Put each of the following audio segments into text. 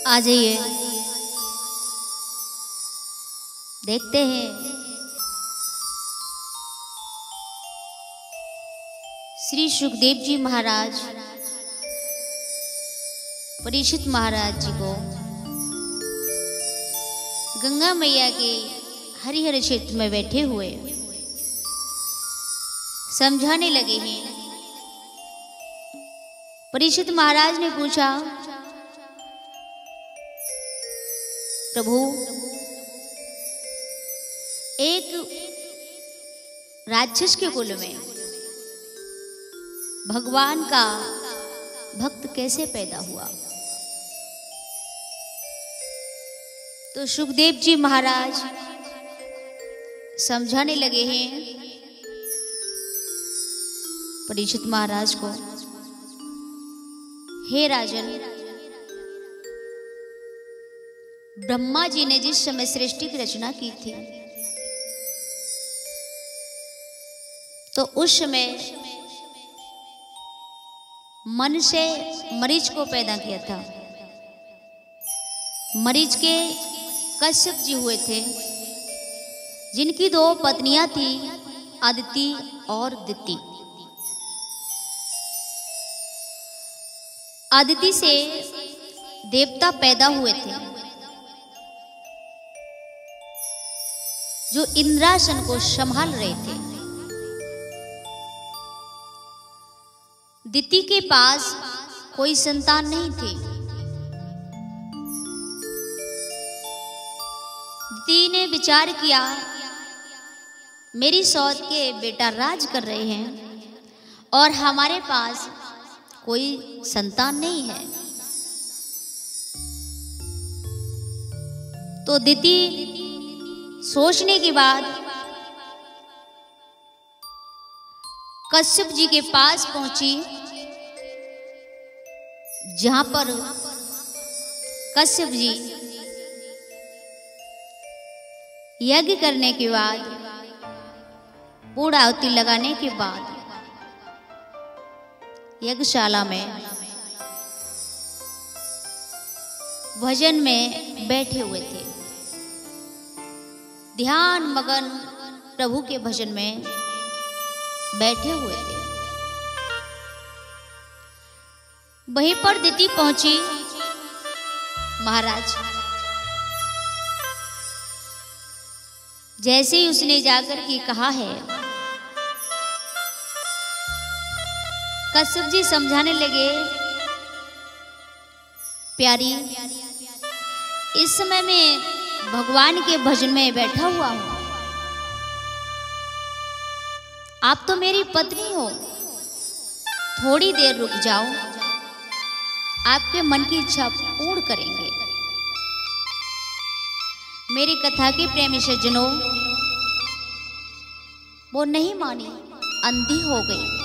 आ जाइए, देखते हैं श्री सुखदेव जी महाराज परीक्षित महाराज जी को गंगा मैया के हरिहर क्षेत्र में बैठे हुए समझाने लगे हैं। परीक्षित महाराज ने पूछा, प्रभु, एक राक्षस के कुल में भगवान का भक्त कैसे पैदा हुआ? तो सुखदेव जी महाराज समझाने लगे हैं परीक्षित महाराज को, हे राजन, ब्रह्मा जी ने जिस समय सृष्टि की रचना की थी तो उस समय मन से मरीच को पैदा किया था। मरीच के कश्यप जी हुए थे, जिनकी दो पत्नियां थी, अदिति और दिति। अदिति से देवता पैदा हुए थे जो इंद्रासन को संभाल रहे थे। दिति के पास कोई संतान नहीं थी। दिति ने विचार किया, मेरी सौत के बेटा राज कर रहे हैं और हमारे पास कोई संतान नहीं है। तो दिति सोचने के बाद कश्यप जी के पास पहुंची, जहां पर कश्यप जी यज्ञ करने के बाद, पूर्णाहुति लगाने के बाद यज्ञशाला में भजन में बैठे हुए थे। ध्यान मगन प्रभु के भजन में बैठे हुए थे। वहीं पर दिति पहुंची। महाराज, जैसे ही उसने जाकर के कहा है, कश्यप जी समझाने लगे, प्यारी, इस समय में भगवान के भजन में बैठा हुआ हूं। आप तो मेरी पत्नी हो, थोड़ी देर रुक जाओ, आपके मन की इच्छा पूर्ण करेंगे। मेरी कथा के प्रेमी सज्जनों, वो नहीं मानी, अंधी हो गई।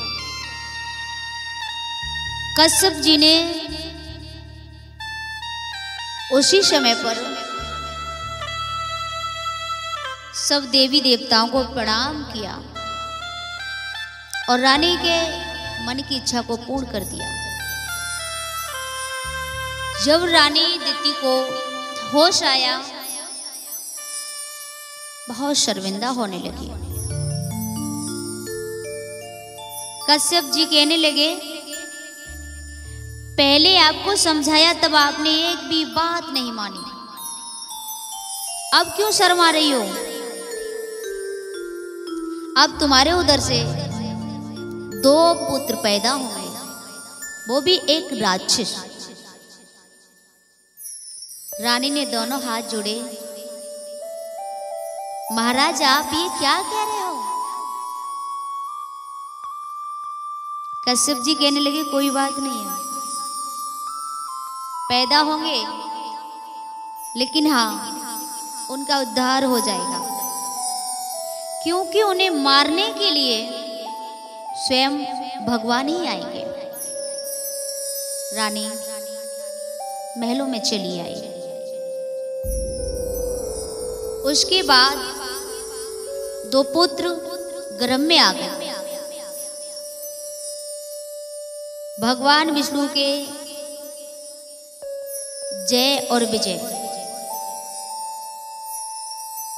कश्यप जी ने उसी समय पर सब देवी देवताओं को प्रणाम किया और रानी के मन की इच्छा को पूर्ण कर दिया। जब रानी दिति को होश आया, बहुत शर्मिंदा होने लगी। कश्यप जी कहने लगे, पहले आपको समझाया तब आपने एक भी बात नहीं मानी, अब क्यों शर्मा रही हो? अब तुम्हारे उधर से 2 पुत्र पैदा हुए, वो भी एक राक्षस। रानी ने दोनों हाथ जोड़े, महाराज आप ये क्या कह रहे हो? कश्यप जी कहने लगे, कोई बात नहीं है, पैदा होंगे लेकिन हाँ, उनका उद्धार हो जाएगा, क्योंकि उन्हें मारने के लिए स्वयं भगवान ही आएंगे। रानी महलों में चली आई। उसके बाद 2 पुत्र गर्भ में आ गए। भगवान विष्णु के जय और विजय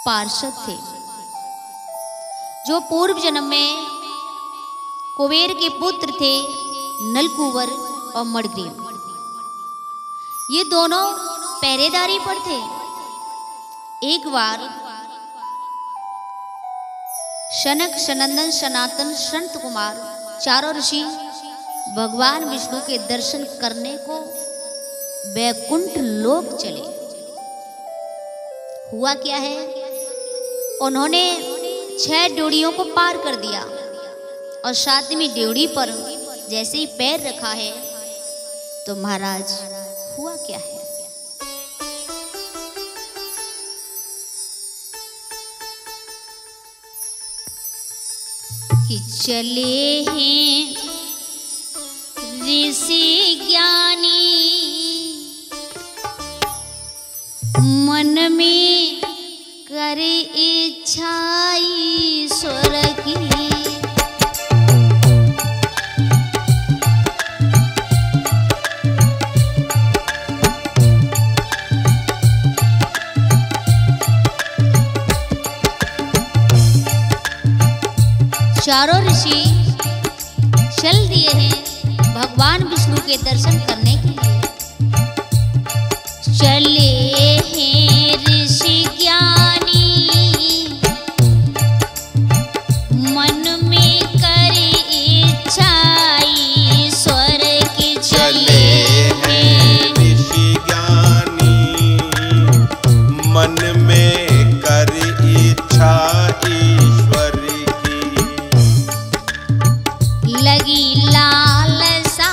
पार्षद थे, जो पूर्व जन्म में कुबेर के पुत्र थे, नलकूबर और मणिग्रीव। ये दोनों पहरेदारी पर थे। एक बार शनक, सनंदन, सनातन, संत कुमार चारों ऋषि भगवान विष्णु के दर्शन करने को वैकुंठ लोक चले। हुआ क्या है, उन्होंने 6 ड्योढ़ियों को पार कर दिया और 7वीं ड्योढ़ी पर जैसे ही पैर रखा है तो महाराज हुआ क्या है, कि चले हैं ऋषि ज्ञानी मन में करे इच्छा ईश्वर की। चारों ऋषि चल दिए हैं भगवान विष्णु के दर्शन करने के लिए। चले हैं ऋषि ज्ञानी मन में करे इच्छा ईश्वर की। चले हैं ऋषि ज्ञानी मन में करे इच्छा ईश्वर की। लगी लालसा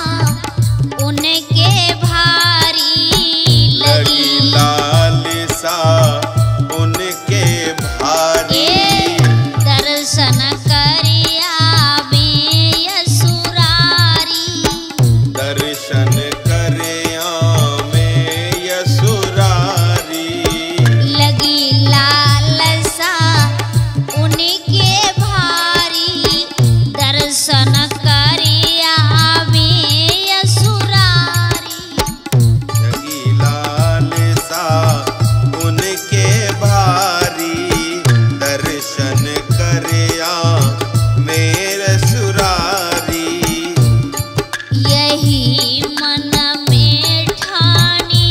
उनके भारी, लगी लालसा उनके भारी। दर्शन करिया में यसुरारी, दर्शन करिया में यसुरारी। लगी लालसा उनके भारी, दर्शन करिया में यसुरारी। लगी लालसा उनके भारी, दर्शन करिया मेरे सुरारी। यही मन में ठानी,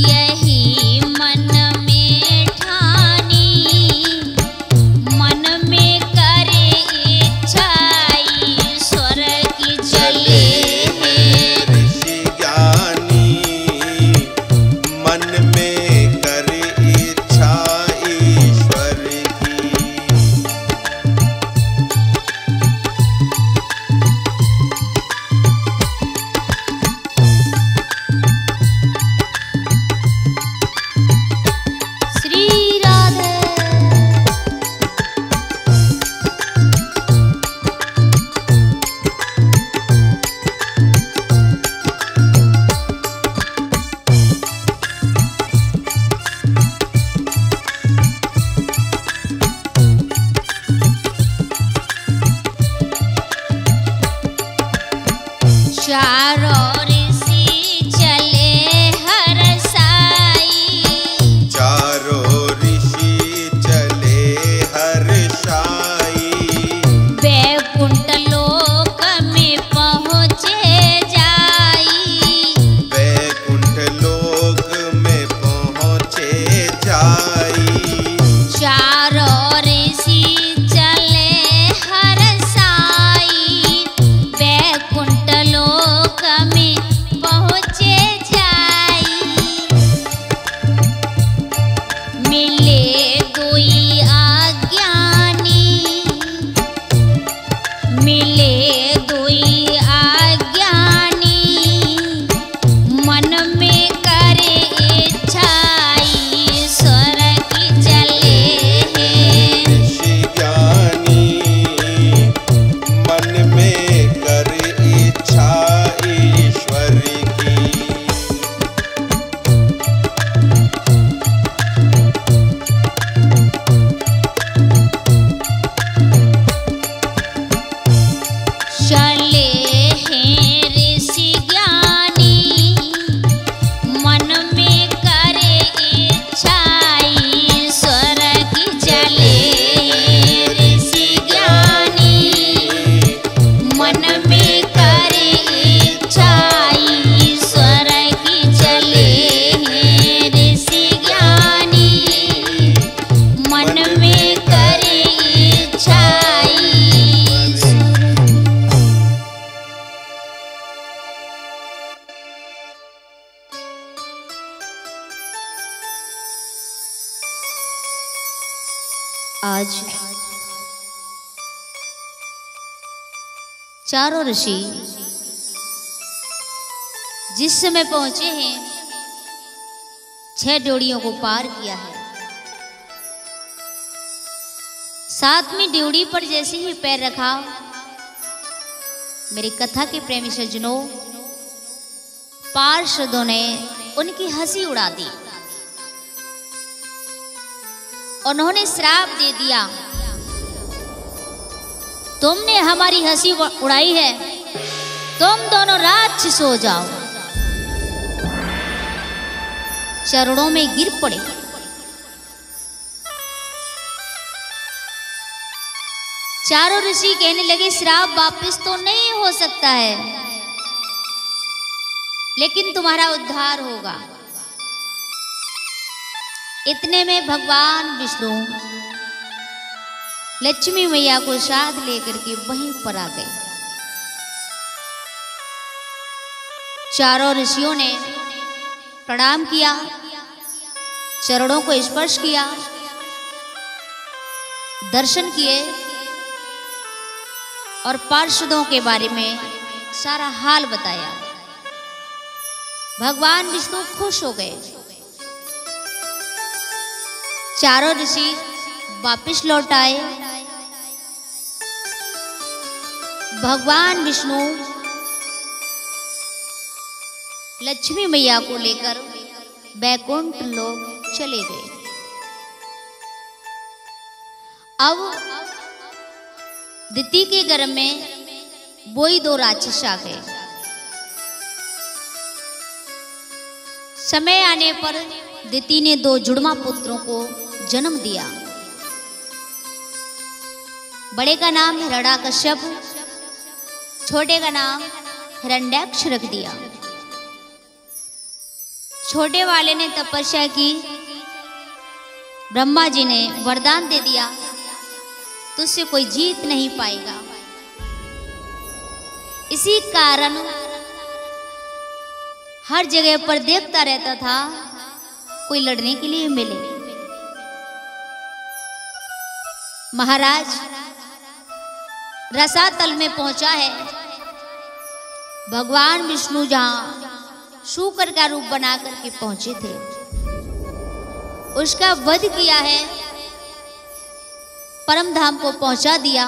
यही मन में ठानी, मन में करे इच्छा ईश्वर की। चले हैं ऋषि ज्ञानी मन में करे इच्छा ईश्वर की। श्री राधे। चारों ऋषि चले हर साई, चारों ऋषि चले हर्षाई। वैकुंठ लोक में पहुँचे जाई। वैकुंठ लोक में पहुँचे जाई। चारों ऋषि चले हर साई, वैकुंठ लोक में आज चारों ऋषि जिस समय पहुंचे हैं, 6 ड्योढ़ियों को पार किया है। 7वीं ड्योढ़ी पर जैसे ही पैर रखा, मेरी कथा के प्रेमी सज्जनों, पार्षदों ने उनकी हंसी उड़ा दी। उन्होंने श्राप दे दिया, तुमने हमारी हंसी उड़ाई है, तुम दोनों राक्षस हो जाओ। चरणों में गिर पड़े। चारों ऋषि कहने लगे, श्राप वापस तो नहीं हो सकता है, लेकिन तुम्हारा उद्धार होगा। इतने में भगवान विष्णु लक्ष्मी मैया को साथ लेकर के वहीं पर आ गए। चारों ऋषियों ने प्रणाम किया, चरणों को स्पर्श किया, दर्शन किए और पार्षदों के बारे में सारा हाल बताया। भगवान विष्णु खुश हो गए। चारों ऋषि वापिस लौट आए। भगवान विष्णु लक्ष्मी मैया को लेकर बैकुंठ लोक चले गए। अब दिति के गर्भ में वही 2 राक्षस आ गए। समय आने पर दिति ने 2 जुड़वा पुत्रों को जन्म दिया। बड़े का नाम हिरण्यकश्यप, छोटे का नाम हिरण्यक्ष रख दिया। छोटे वाले ने तपस्या की, ब्रह्मा जी ने वरदान दे दिया, तुझसे कोई जीत नहीं पाएगा। इसी कारण हर जगह पर देखता रहता था कोई लड़ने के लिए मिले। महाराज रसातल में पहुंचा है। भगवान विष्णु जहां शूकर का रूप बना करके पहुंचे थे, उसका वध किया है, परम धाम को पहुंचा दिया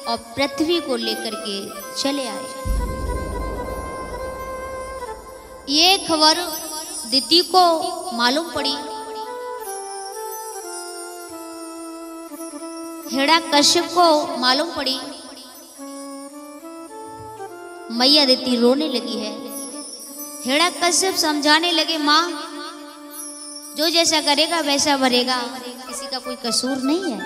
और पृथ्वी को लेकर के चले आए। ये खबर दिति को मालूम पड़ी। हिरण्यकश्यप को मालूम पड़ी। मैया दिति रोने लगी है। हिरण्यकश्यप समझाने लगे, माँ जो जैसा करेगा वैसा भरेगा, किसी का कोई कसूर नहीं है।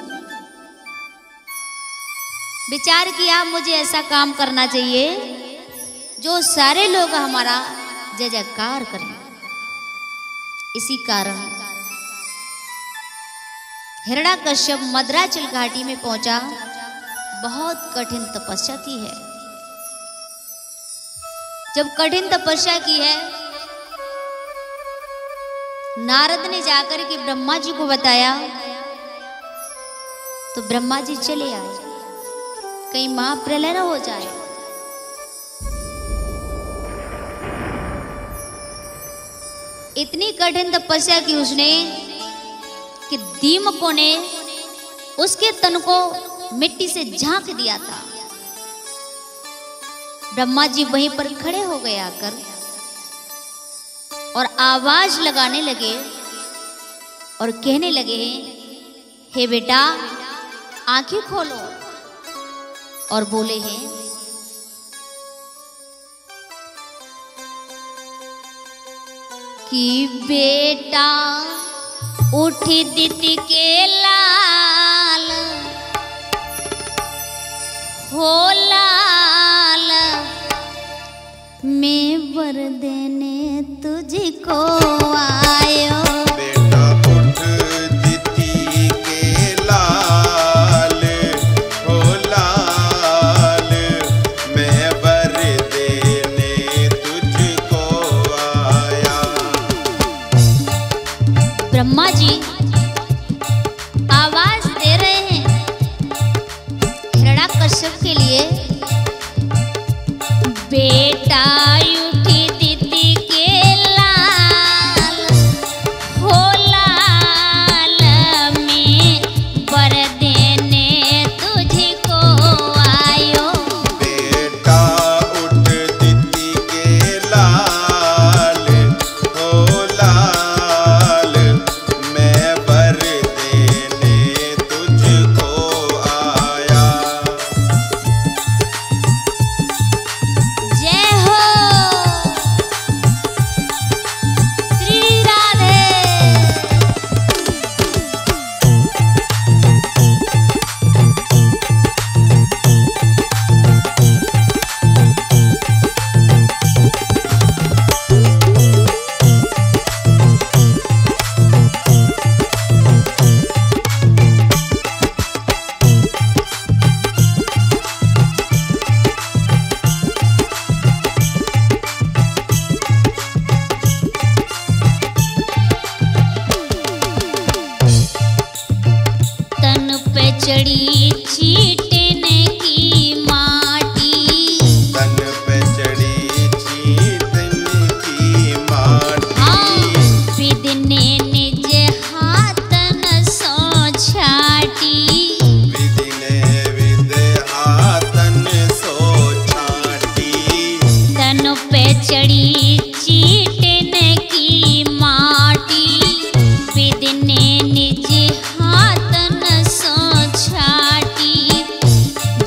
विचार किया मुझे ऐसा काम करना चाहिए जो सारे लोग हमारा जय जयकार करें। इसी कारण हिरण्यकश्यप मद्राचल घाटी में पहुंचा। बहुत कठिन तपस्या की है। जब कठिन तपस्या की है, नारद ने जाकर के ब्रह्मा जी को बताया, तो ब्रह्मा जी चले आए, कहीं महाप्रलय न हो जाए। इतनी कठिन तपस्या की उसने कि दीमकों ने उसके तन को मिट्टी से झांक दिया था। ब्रह्मा जी वहीं पर खड़े हो गए आकर और आवाज लगाने लगे और कहने लगे, हे बेटा आंखें खोलो। और बोले हैं, कि बेटा उठ दिति के लाल हो लाल, मैं वर देने तुझको आयो। बेटा उठ दिति के लाल हो लाल, मैं वर देने तुझको आया। ब्रह्मा जी आवाज दे रहे बेटा उठी दीदी के लाल हो लाल में बर देने तुझको आयो। बेटा उठ दीदी के लाल हो लाल मैं बर देने तुझको आया। जय हो श्री राधे। तन पे चढ़ी चीटने की माटी, तन पे चढ़ी चीटने की माटी विदने निज हाथन सो छाटी। विदिने विद हाथन सो छाटी। तन पे चढ़ी चीटने की माटी विदने निज हाथन सो छाटी।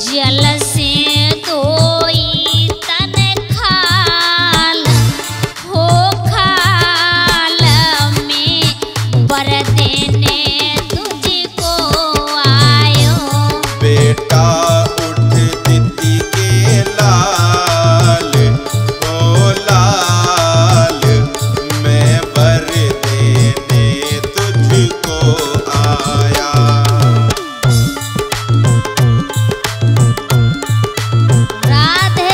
जल से धोई तन खाल हो खाल में बर देने तुझको आयो। बेटा उठ दीदी के लाल हो लाल मैं बर देने तुझको आया। राधे।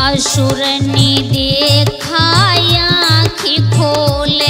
असुर ने देखा आँखी खोले